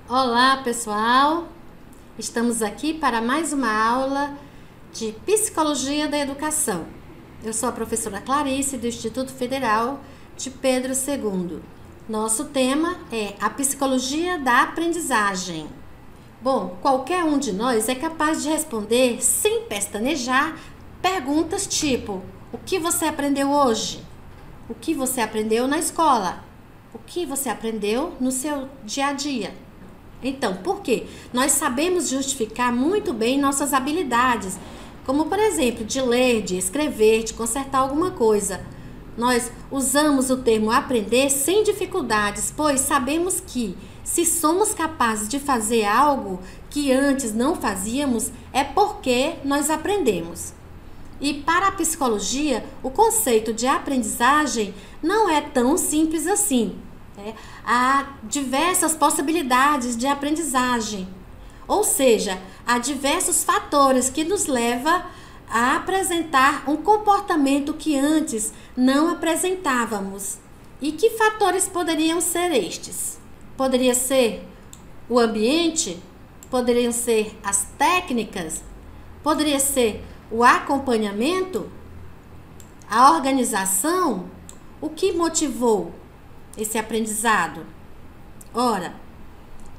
Olá, pessoal! Estamos aqui para mais uma aula de Psicologia da Educação. Eu sou a professora Clarice, do Instituto Federal de Pedro II. Nosso tema é a Psicologia da Aprendizagem. Bom, qualquer um de nós é capaz de responder, sem pestanejar, perguntas tipo: o que você aprendeu hoje? O que você aprendeu na escola? O que você aprendeu no seu dia a dia? Então, por quê? Nós sabemos justificar muito bem nossas habilidades, como por exemplo, de ler, de escrever, de consertar alguma coisa. Nós usamos o termo aprender sem dificuldades, pois sabemos que se somos capazes de fazer algo que antes não fazíamos, é porque nós aprendemos. E para a psicologia, o conceito de aprendizagem não é tão simples assim. Há diversas possibilidades de aprendizagem, ou seja, há diversos fatores que nos levam a apresentar um comportamento que antes não apresentávamos. E que fatores poderiam ser estes? Poderia ser o ambiente, poderiam ser as técnicas, poderia ser o acompanhamento, a organização. O que motivou esse aprendizado? Ora,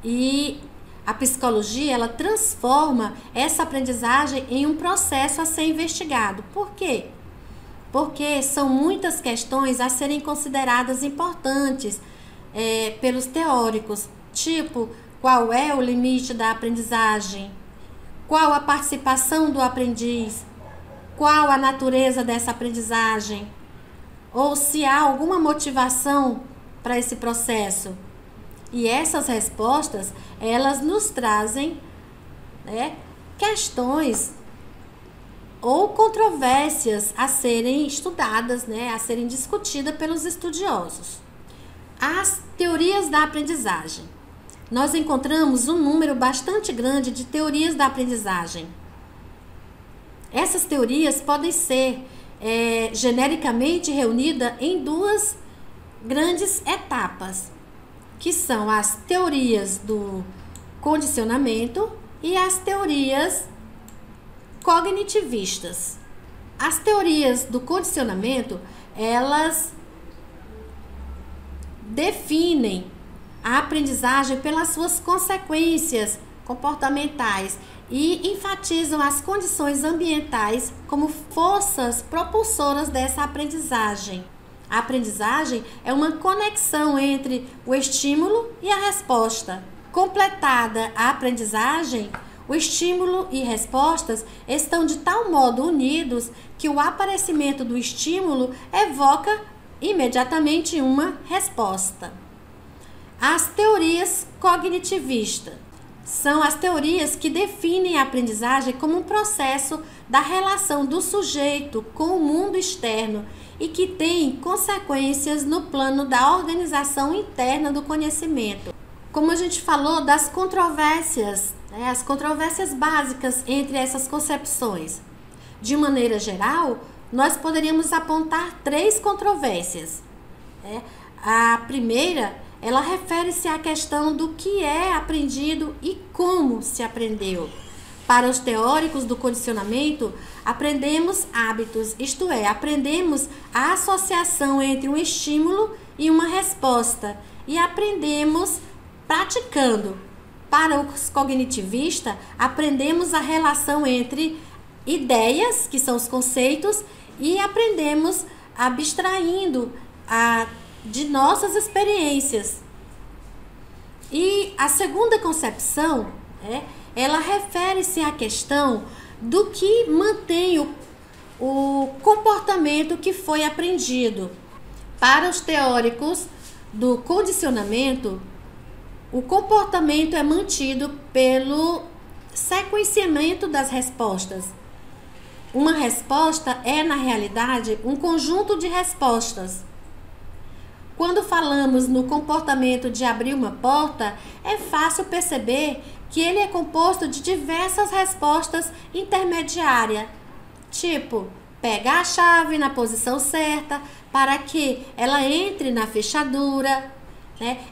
e a psicologia, ela transforma essa aprendizagem em um processo a ser investigado. Por quê? Porque são muitas questões a serem consideradas importantes pelos teóricos, tipo, qual é o limite da aprendizagem? Qual a participação do aprendiz? Qual a natureza dessa aprendizagem? Ou se há alguma motivação para esse processo. E essas respostas, elas nos trazem questões ou controvérsias a serem estudadas, a serem discutidas pelos estudiosos. As teorias da aprendizagem. Nós encontramos um número bastante grande de teorias da aprendizagem. Essas teorias podem ser genericamente reunidas em duas grandes etapas, que são as teorias do condicionamento e as teorias cognitivistas. As teorias do condicionamento, elas definem a aprendizagem pelas suas consequências comportamentais e enfatizam as condições ambientais como forças propulsoras dessa aprendizagem. A aprendizagem é uma conexão entre o estímulo e a resposta. Completada a aprendizagem, o estímulo e respostas estão de tal modo unidos que o aparecimento do estímulo evoca imediatamente uma resposta. As teorias cognitivistas são as teorias que definem a aprendizagem como um processo da relação do sujeito com o mundo externo e que tem consequências no plano da organização interna do conhecimento. Como a gente falou das controvérsias, as controvérsias básicas entre essas concepções. De maneira geral, nós poderíamos apontar 3 controvérsias. A primeira, ela refere-se à questão do que é aprendido e como se aprendeu. Para os teóricos do condicionamento, aprendemos hábitos, isto é, aprendemos a associação entre um estímulo e uma resposta e aprendemos praticando. Para os cognitivistas, aprendemos a relação entre ideias, que são os conceitos, e aprendemos abstraindo de nossas experiências. E a segunda concepção, ela refere-se à questão do que mantém o comportamento que foi aprendido. Para os teóricos do condicionamento, o comportamento é mantido pelo sequenciamento das respostas. Uma resposta é, na realidade, um conjunto de respostas. Quando falamos no comportamento de abrir uma porta, é fácil perceber que ele é composto de diversas respostas intermediárias, tipo pegar a chave na posição certa para que ela entre na fechadura,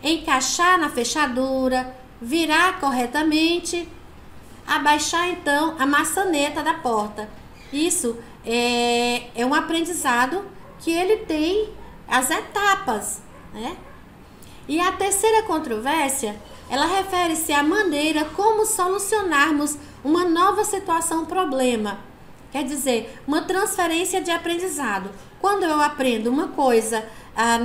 encaixar na fechadura, virar corretamente, abaixar então a maçaneta da porta. Isso é um aprendizado que ele tem as etapas, né? E a terceira controvérsia, ela refere-se à maneira como solucionarmos uma nova situação, problema. Quer dizer, uma transferência de aprendizado. Quando eu aprendo uma coisa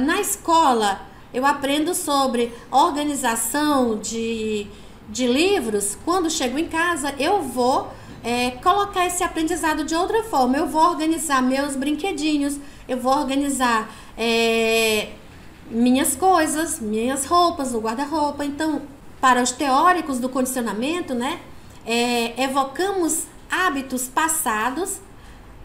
na escola, eu aprendo sobre organização de livros. Quando chego em casa, eu vou colocar esse aprendizado de outra forma. Eu vou organizar meus brinquedinhos, eu vou organizar minhas coisas, minhas roupas no guarda-roupa. Então, para os teóricos do condicionamento, né, evocamos hábitos passados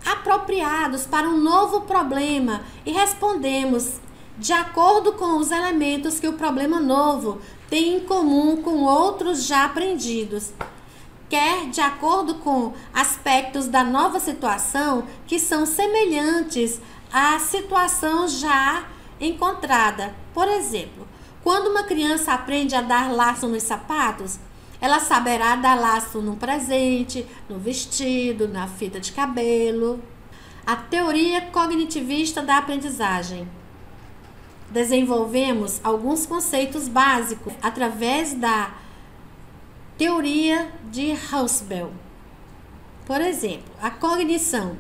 apropriados para um novo problema e respondemos de acordo com os elementos que o problema novo tem em comum com outros já aprendidos, quer de acordo com aspectos da nova situação que são semelhantes à situação já encontrada. Por exemplo, quando uma criança aprende a dar laço nos sapatos, ela saberá dar laço no presente, no vestido, na fita de cabelo. A teoria cognitivista da aprendizagem. Desenvolvemos alguns conceitos básicos através da teoria de Husserl. Por exemplo, a cognição.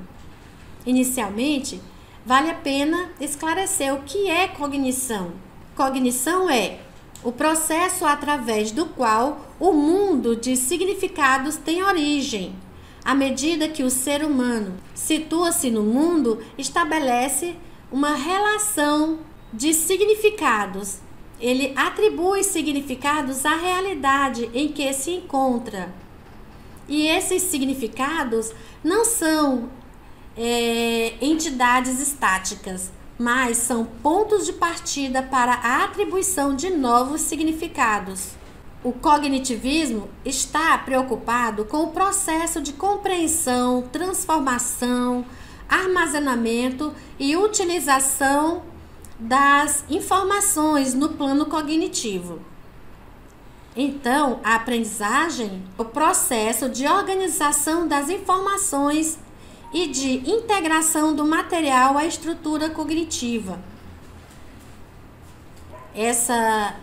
Inicialmente, vale a pena esclarecer o que é cognição. Cognição é o processo através do qual o mundo de significados tem origem. À medida que o ser humano situa-se no mundo, estabelece uma relação de significados. Ele atribui significados à realidade em que se encontra. E esses significados não são entidades estáticas, mas são pontos de partida para a atribuição de novos significados. O cognitivismo está preocupado com o processo de compreensão, transformação, armazenamento e utilização das informações no plano cognitivo. Então, a aprendizagem é o processo de organização das informações e de integração do material à estrutura cognitiva. Essa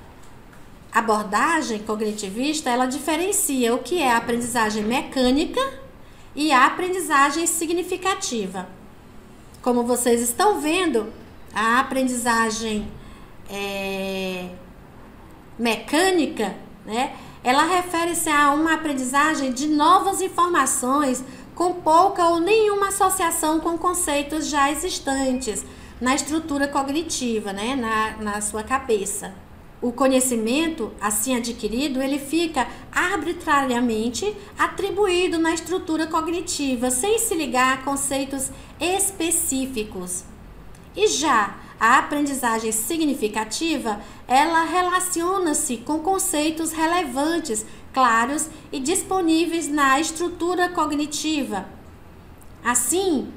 abordagem cognitivista, ela diferencia o que é a aprendizagem mecânica e a aprendizagem significativa. Como vocês estão vendo, a aprendizagem mecânica, né, ela refere-se a uma aprendizagem de novas informações com pouca ou nenhuma associação com conceitos já existentes na estrutura cognitiva, né, na sua cabeça. O conhecimento, assim adquirido, ele fica arbitrariamente atribuído na estrutura cognitiva, sem se ligar a conceitos específicos. E já a aprendizagem significativa, ela relaciona-se com conceitos relevantes, claros e disponíveis na estrutura cognitiva, assim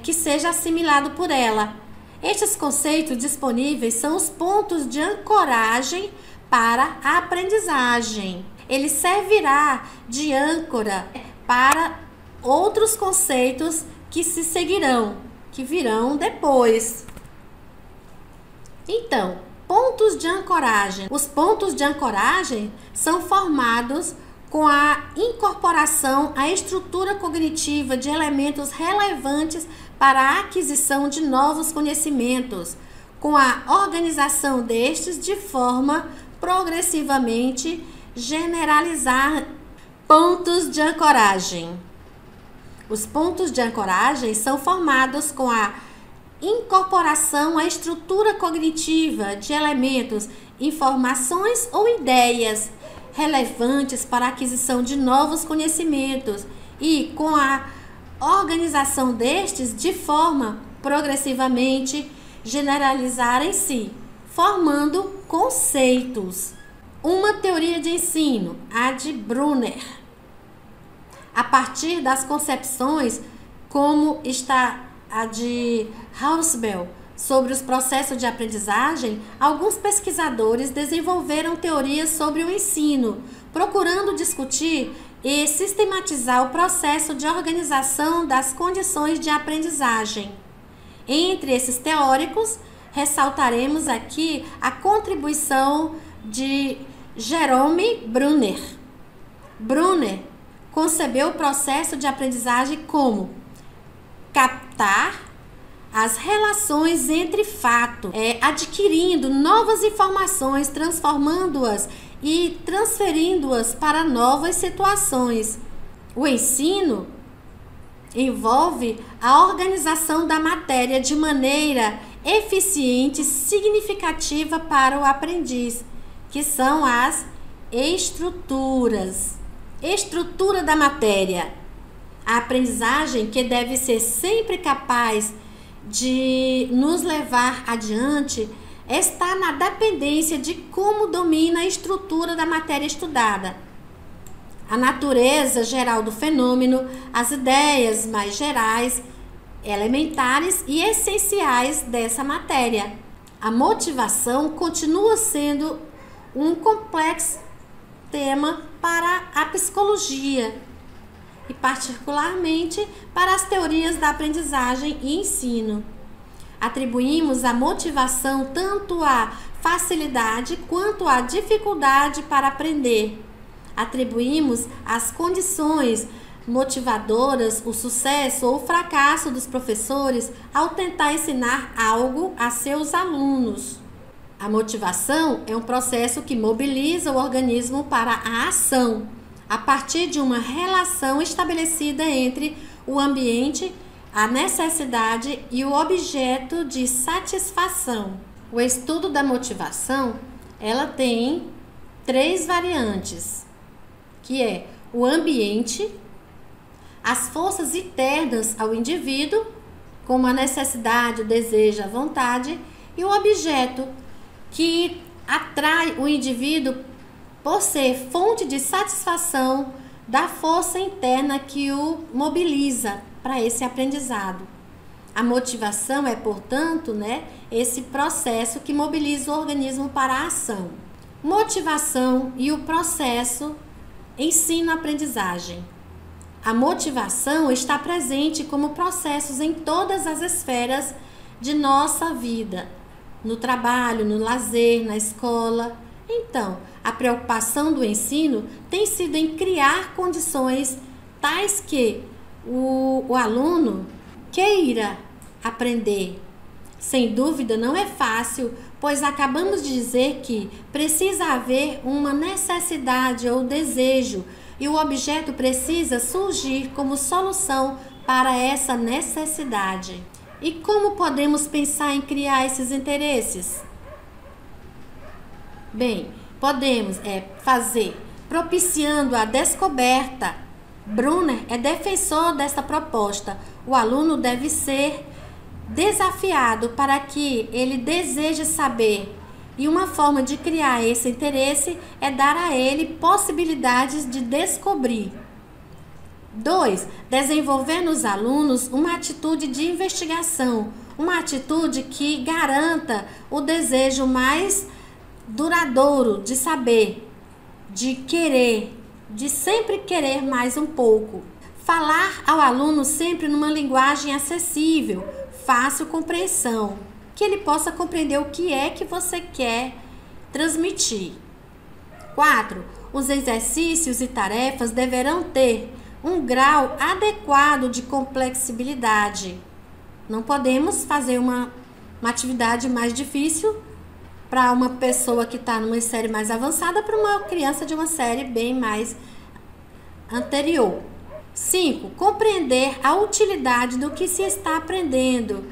que seja assimilado por ela. Estes conceitos disponíveis são os pontos de ancoragem para a aprendizagem. Ele servirá de âncora para outros conceitos que se seguirão, que virão depois. Então, pontos de ancoragem. Os pontos de ancoragem são formados com a incorporação à estrutura cognitiva de elementos relevantes para a aquisição de novos conhecimentos, com a organização destes de forma progressivamente generalizar. Pontos de ancoragem. Os pontos de ancoragem são formados com a incorporação à estrutura cognitiva de elementos, informações ou ideias relevantes para a aquisição de novos conhecimentos e com a organização destes de forma progressivamente generalizarem-se, formando conceitos. Uma teoria de ensino, a de Brunner, a partir das concepções como está a de Husserl sobre os processos de aprendizagem, alguns pesquisadores desenvolveram teorias sobre o ensino, procurando discutir e sistematizar o processo de organização das condições de aprendizagem. Entre esses teóricos, ressaltaremos aqui a contribuição de Jerome Brunner. Brunner concebeu o processo de aprendizagem como captar as relações entre fatos, adquirindo novas informações, transformando-as e transferindo-as para novas situações. O ensino envolve a organização da matéria de maneira eficiente e significativa para o aprendiz, que são as estruturas. Estrutura da matéria. A aprendizagem, que deve ser sempre capaz de nos levar adiante, está na dependência de como domina a estrutura da matéria estudada. A natureza geral do fenômeno, as ideias mais gerais, elementares e essenciais dessa matéria. A motivação continua sendo um complexo tema para a psicologia e particularmente para as teorias da aprendizagem e ensino. Atribuímos a motivação tanto à facilidade quanto à dificuldade para aprender. Atribuímos as condições motivadoras, o sucesso ou o fracasso dos professores ao tentar ensinar algo a seus alunos. A motivação é um processo que mobiliza o organismo para a ação, a partir de uma relação estabelecida entre o ambiente, a necessidade e o objeto de satisfação. O estudo da motivação, ela tem 3 variantes, que é o ambiente, as forças internas ao indivíduo, como a necessidade, o desejo, a vontade, e o objeto, que atrai o indivíduo por ser fonte de satisfação da força interna que o mobiliza para esse aprendizado. A motivação é, portanto, esse processo que mobiliza o organismo para a ação. Motivação e o processo ensino-aprendizagem. A motivação está presente como processos em todas as esferas de nossa vida, no trabalho, no lazer, na escola. Então, a preocupação do ensino tem sido em criar condições tais que o aluno queira aprender. Sem dúvida, não é fácil, pois acabamos de dizer que precisa haver uma necessidade ou desejo e o objeto precisa surgir como solução para essa necessidade. E como podemos pensar em criar esses interesses? Bem, podemos fazer propiciando a descoberta. Brunner é defensor desta proposta. O aluno deve ser desafiado para que ele deseje saber. E uma forma de criar esse interesse é dar a ele possibilidades de descobrir. 2. Desenvolver nos alunos uma atitude de investigação, uma atitude que garanta o desejo mais duradouro de saber, de querer, de sempre querer mais um pouco. Falar ao aluno sempre numa linguagem acessível, fácil compreensão, que ele possa compreender o que é que você quer transmitir. 4. Os exercícios e tarefas deverão ter um grau adequado de complexibilidade. Não podemos fazer uma atividade mais difícil para uma pessoa que está numa série mais avançada para uma criança de uma série bem mais anterior. 5. Compreender a utilidade do que se está aprendendo.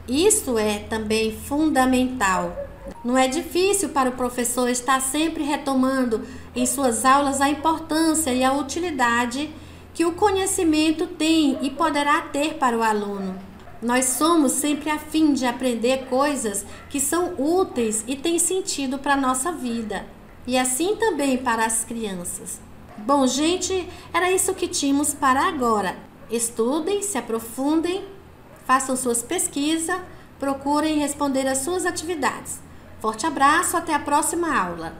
Isso é também fundamental. Não é difícil para o professor estar sempre retomando em suas aulas a importância e a utilidade que o conhecimento tem e poderá ter para o aluno. Nós somos sempre a fim de aprender coisas que são úteis e têm sentido para a nossa vida. E assim também para as crianças. Bom, gente, era isso que tínhamos para agora. Estudem, se aprofundem, façam suas pesquisas, procurem responder às suas atividades. Forte abraço, até a próxima aula!